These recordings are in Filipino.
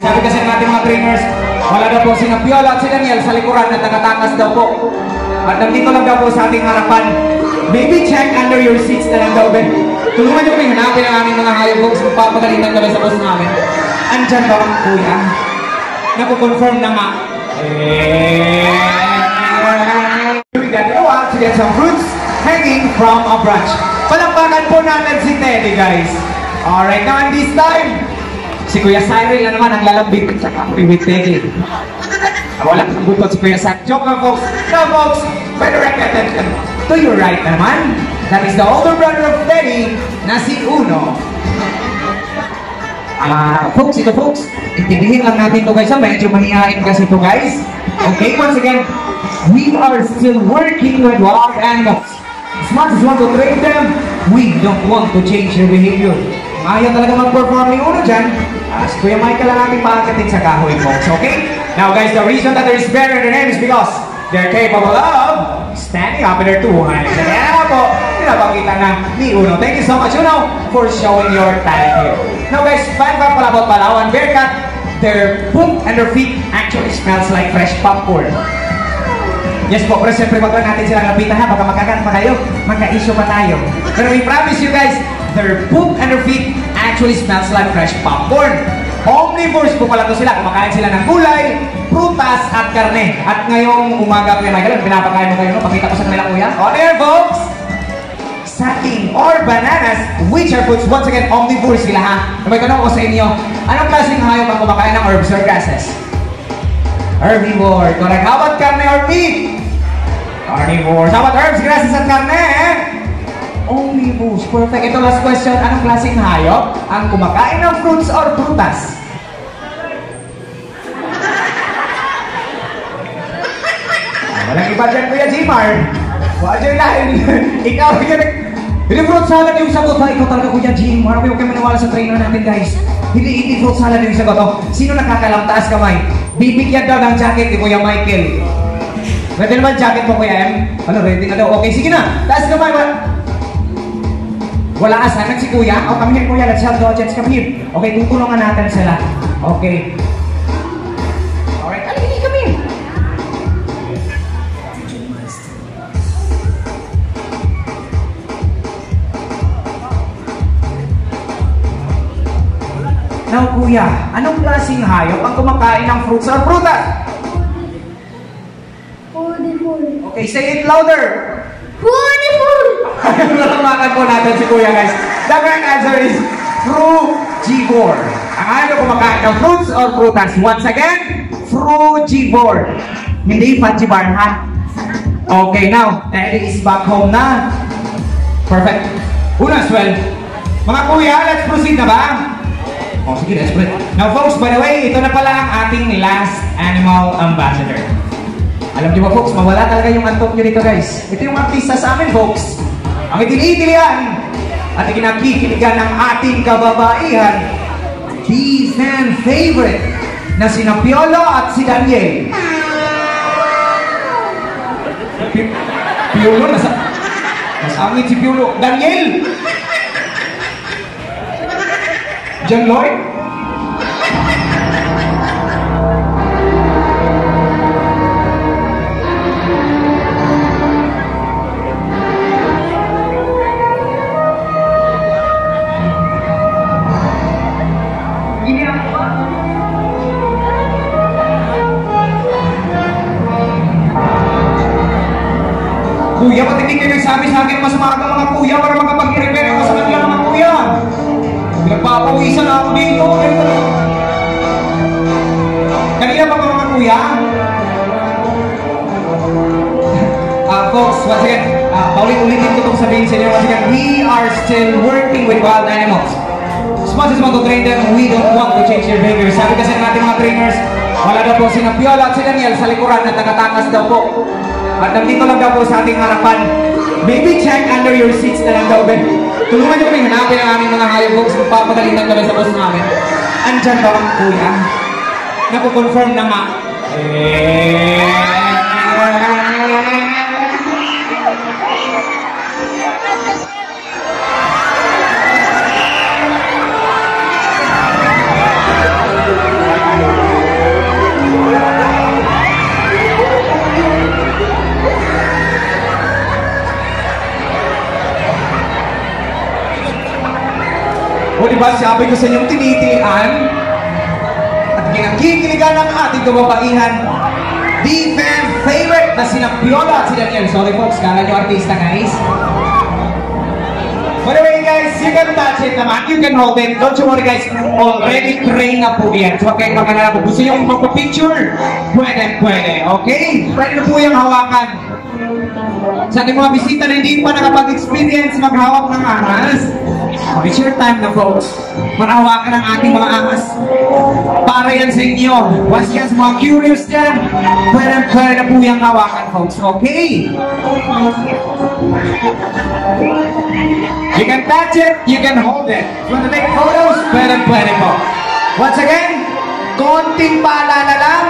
Sabi kasi ng ating mga trainers, wala daw po si Piola at si Daniel sa likuran at nakatakas daw po. At nandito lang daw po sa ating harapan. Maybe check under your seats na lang daw, Ben. Tulungan niyo kami hanapin ang aming mga hayop folks. Magpapagalitan kami sa boss namin. Andyan ba ang kuya? Nakukonfirm na nga. We got to go out to get some fruits hanging from a branch. Palakpakan po natin si Teddy, guys. Alright, now and this time, si Kuya Cyril na naman ang lalambing sa kapoy with Teddy. Wala kang butot si Kuya Cyril. Joke lang, folks. Now, folks, by direct attention to your right naman. That is the older brother of Teddy, na si Uno. Folks, ito folks, intindihin lang natin ito guys. Medyo mahihain kasi ito guys. Okay, once again, we are still working with wild animals. As much as we want to train them, we don't want to change their behavior. Ayaw talaga mag-perform ni Uno dyan. Si Kuya Michael lang natin paakatin sa kahoy folks, okay? Now guys, the reason that there is bear in their name is because they're capable of standing up in their two hands. And yan po, pinapakita na ni Uno. Thank you so much, Uno, for showing your talent here. Now guys, fun fact pala about Palawan Bearcat, their poop and their feet actually smells like fresh popcorn. Yes po, pero siyempre wag natin silang lapitan ha, baka magkakan pa kayo, magka-issue pa tayo. Pero we promise you guys, their poop and their feet actually smells like fresh popcorn. Omnivores po pala to sila, kumakain sila ng gulay, prutas at karne. At ngayong umaga, Kuya Michael, pinapakain mo kayo, no? Pakita ko sa kanila, Kuya. On air, folks! Saging or bananas, which are foods, once again, omnivores sila ha. May tanong ko sa inyo, anong klaseng hayop ang kumakain ng herbs or grasses? Herbivore, correct. How about karne or meat? Carnivores. How about herbs, grasses at karne? Omnivores, perfect. Ito last question, anong klaseng hayop ang kumakain ng fruits or prutas? Walang iba dyan, Kuya Jimar. Wala dyan lahin. Ikaw, hindi fruit salad yung sagot ha. Ikaw talaga, Kuya Jimar. Huwag kayo maniwala sa trainer natin, guys. Hindi fruit salad yung sagot. Oh. Sino nakakalam? Taas kamay. Bibigyan daw ng jacket ni Kuya Michael. Ready naman jacket mo, Kuya M? Ano, ready na daw? Okay, sige na. Taas kamay. Wala asanan si Kuya. O, come here, Kuya. Let's help the audience. Come here. Okay, tutulungan natin sila. Okay. Alright, come here. Now, Kuya, anong klaseng hayop ang kumakain ng fruits or prutas? Okay, say it louder. Nalamakan po natin si Kuya, guys. The correct answer is frugivore. Ang hayop kumakain ng fruits or prutas. Once again, frugivore. Hindi fudgibar, ha? Okay, now, Teddy is back home na. Perfect. Una, swell. Mga Kuya, let's proceed na ba? Oh, sige, let's proceed. Now, folks, by the way, ito na pala ang ating last animal ambassador. Alam niyo ba, folks, mawala talaga yung antok nyo dito, guys. Ito yung artista sa amin, folks. Ang itili-itilian at ikinakikiligan ng ating kababaihan, the fan favorite na sina Piolo at si Daniel. Piolo, nasa angin si Piolo. Daniel! John Lloyd? Kuya, ba't hindi kayo nagsabi sa akin mas maaga mga kuya para makapag-repair ako sa kanila mga kuya? Nagpapawisan na ako dito. Kanina pa mga kuya? Folks, once again, paulit-ulitin ko itong sabihin sa inyo. Once again, we are still working with wild animals. As much as we want to train them, we don't want to change their behavior. Sabi kasi ng ating mga trainers, wala daw po si Piola at si Daniel sa likuran at nakatakas daw po. At nandito lang daw po sa ating harapan. Maybe check under your seats na lang daw, Ben. Tulungan niyo kami hanapin ang aming mga hayop folks. Magpapagalitan kami sa boss namin. Andyan ba ang kuya? Nakukonfirm na nga. ba sabi ko sa inyong tinitian at kinakikiligan ng ating kababaihan, the fan favorite na sina Viola at si Daniel. Sorry folks, kala nyo artista guys. By the way guys, you can touch it naman, you can hold it. Don't you worry guys, already train na po yan. So kaya maganda po, gusto nyo magpa-picture? Pwede, okay? Pwede na po yung hawakan. Sa ating mga bisita na hindi pa nakapag-experience maghawak ng ahas, it's your time na folks. Manahawakan ng ating mga ahas. Para yan sa inyo. Once yan sa mga curious dyan, pwede na po yung hawakan folks, okay? You can touch it, you can hold it. You want to take photos? Pwede po. Once again, konting paalala lang.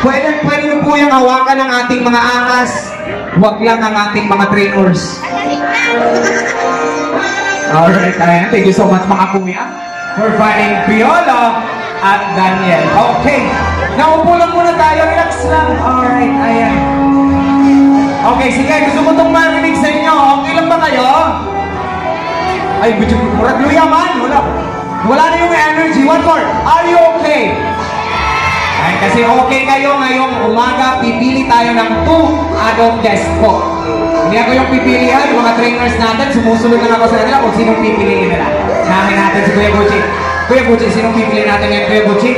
Pwede na po yung hawakan ng ating mga ahas. Huwag lang ang ating mga trainers. Alright, ayan. Thank you so much mga kuya for finding Viola at Daniel. Okay, naupo lang muna tayo. Relax lang. Alright, ayan. Okay, sige. Gusto ko itong marinig sa inyo. Okay lang ba kayo? Ay, murag luya man. Wala na yung energy. One more. Are you okay? Ay, kasi okay kayo ngayong umaga, pipili tayo ng 2 adult guests po. Hindi ako yung pipilihan, yung mga trainers natin, sumusunod lang ako sa kanila kung sinong pipiliin nila. Namin natin si Kuya Gucci. Kuya Gucci, sinong pipiliin natin ngayon, Kuya Gucci?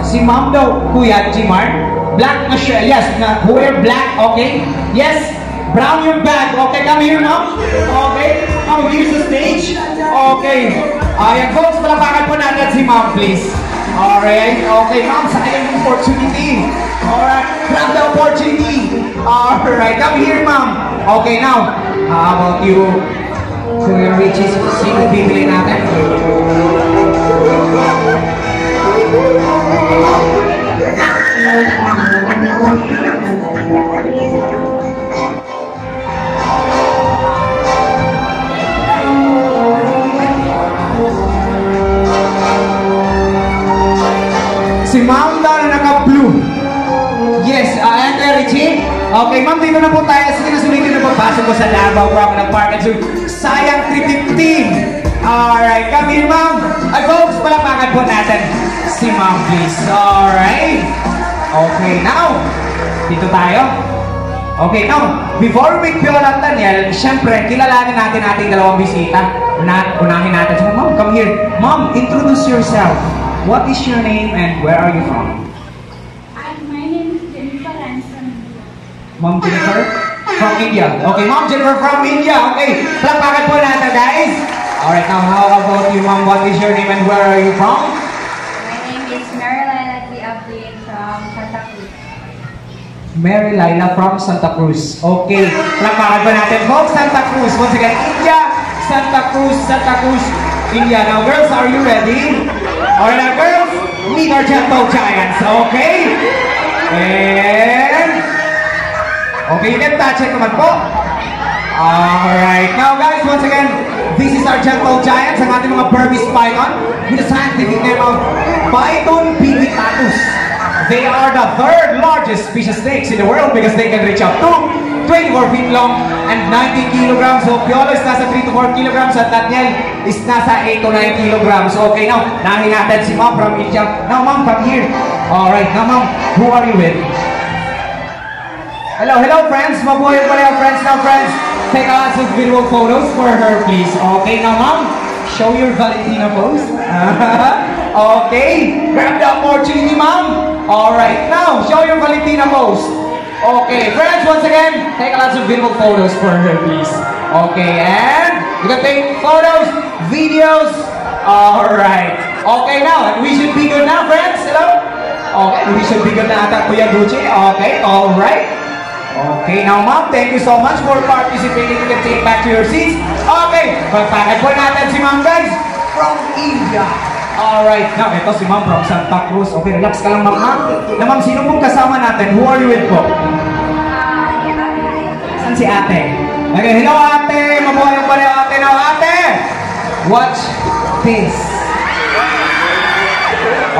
Si ma'am daw, Kuya Jimar. Black na siya, yes, wear black, okay? Yes. Brown your bag. Okay, come here, ma'am. Okay. Ma'am, here's the stage. Okay. Ayan, folks, palapakan po natin si ma'am, please. Alright. Okay, ma'am, sayang yung opportunity. Alright. Grab the opportunity. Alright, come here, ma'am. Okay, now, how about you? Kuya Richie, sino bibili natin? Si ma'am daw na naka-blue. Yes, Ate Richie. Okay, ma'am, dito na po tayo. Sige na, sulitin na po. Pasok ko sa Davao Promenade Park at sayang 315. Alright, come here, ma'am. Ay, folks, palapakan po natin si ma'am, please. Alright. Okay, now, dito tayo. Okay, now, before we meet Viola at Daniel, syempre, kilalanin natin ating dalawang bisita. Unahin natin si ma'am. Come here. Ma'am, introduce yourself. What is your name and where are you from? My name is Jennifer and from India. Ma'am Jennifer? From India. Okay, Ma'am Jennifer from India. Okay, palapakan po natin, guys. Alright, now how about you, Ma'am? What is your name and where are you from? My name is Mary Lila Diabli from Santa Cruz. Mary Lila from Santa Cruz. Okay, palapakan po natin, folks. Santa Cruz. Once again, India, Santa Cruz, India. Now, girls, are you ready? Alright, now, girls, meet our gentle giants. Okay? And okay, you can touch it naman po. Alright, now guys, once again, this is our gentle giants, ang ating mga Burmese python with the scientific name of Python pinnitatus. They are the 3rd largest species snakes in the world because they can reach up to 24 feet long and 90 kilograms. So Viola is nasa 3 to 4 kilograms at Daniel is nasa 8 to 9 kilograms. So okay, now, nahin natin si Ma'am from India. Now Ma'am, come here. Alright, now Ma'am, who are you with? Hello friends. Mabuhay pa rin friends. Now friends, take a lot of video photos for her please. Okay, now Ma'am, show your Valentina pose. Okay, grab the opportunity Ma'am. Alright, now, show your Valentina pose. Okay, friends, once again, take a lot of beautiful photos for her, please. Okay, and you can take photos, videos. Alright. Okay, now, we should be good now, friends. Hello? Okay, we should be good na ata, Kuya Gucci. Okay, alright. Okay, now, Ma'am, thank you so much for participating. You can take back to your seats. Okay, pagpakad po natin si Ma'am, guys, from India. Alright, now ito si Ma'am from Santa Cruz. Okay, relax ka lang Ma'am. Na Ma'am, sino pong kasama natin? Who are you with po? Saan si ate? Okay, hello ate! Mabuhay pa rin ate. Now ate! Watch this.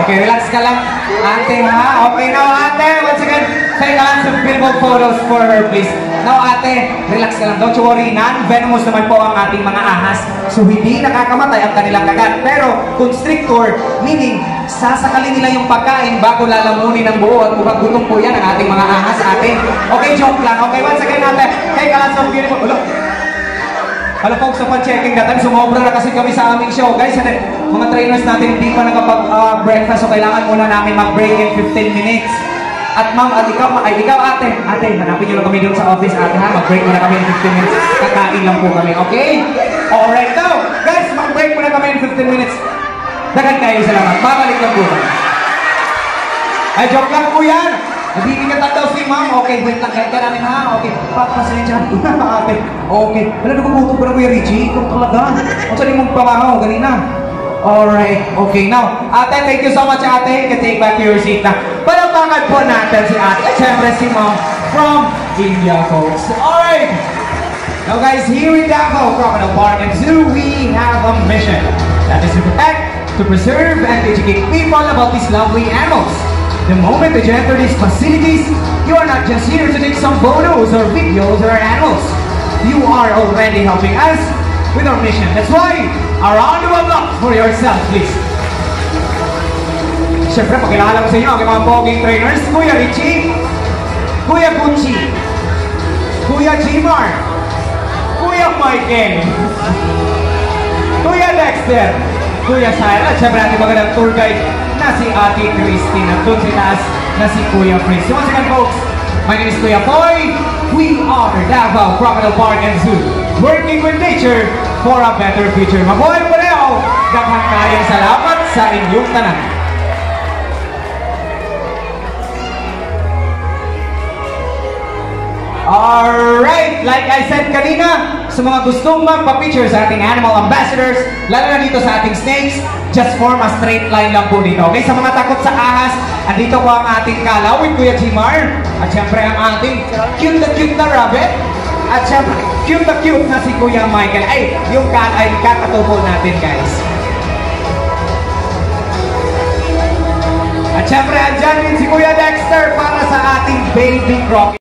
Okay, relax ka lang. Ate, ha? Okay, now, ate. Once again, take a lot of billboard photos for her, please. Now, ate, relax ka lang. Don't you worry. Non-venomous naman po ang ating mga ahas. So, hindi nakakamatay ang kanilang kagat. Pero, constrictor, meaning, sasakalin nila yung pagkain bago lalamunin ng buo at mukhang gutom po yan ang ating mga ahas, ate. Okay, joke lang. Okay, once again, ate, take a lot of beautiful... Alam folks, sa pag-checking natin, sumobra na kasi kami sa aming show. Guys, mga trainers natin hindi pa nakapag-breakfast, so kailangan muna namin mag-break in 15 minutes. At ma'am, at ikaw ate, hanapin nyo lang kami doon sa office, ate ha, mag-break muna kami in 15 minutes. Kakain lang po kami, okay? Alright, now, guys, mag-break muna kami in 15 minutes. Dagan kayo, salamat. Babalik lang po kami. Ay, joke lang po yan. Nabibigatan daw si ma'am. Okay, wait lang. Kaya namin ha. Okay, pasensya. Ate. Okay. Wala na kumuto pa na Kuya Richie. Ikaw talaga. O saan mong pamahaw? Ganina. Alright. Okay, now. Ate, thank you so much, ate. You can take back to your seat na. Palapakan po natin si ate. At syempre si ma'am from India, folks. Alright. Now guys, here in Davao Crocodile Park and Zoo, we have a mission. That is to protect, to preserve, and to educate people about these lovely animals. The moment that you enter these facilities, you are not just here to take some photos or videos of our animals. You are already helping us with our mission. That's why, a round of applause for yourself, please. Siyempre, pakilala ko sa inyo ang mga poging trainers, Kuya Richie, Kuya Gucci, Kuya Jimar, Kuya Michael, Kuya Dexter, Kuya Sarah, at siyempre natin magandang tour guide na si Ate Christine at doon si taas na si Kuya Prince. So once again folks, my name is Kuya Poy. We are Davao Crocodile Park and Zoo, working with nature for a better future. Mabuhay po leo, daghang kayang salamat sa inyong tanan. Alright, like I said kanina, sa mga gustong magpa-picture sa ating animal ambassadors, lalo na dito sa ating snakes, just form a straight line lang po dito. Okay, sa mga takot sa ahas, andito po ang ating kalaw with Kuya Jimar, at syempre ang ating cute na rabbit, at syempre cute na si Kuya Michael. Ay, yung cat ay kakatubo natin guys. At syempre andyan din si Kuya Dexter para sa ating baby croc.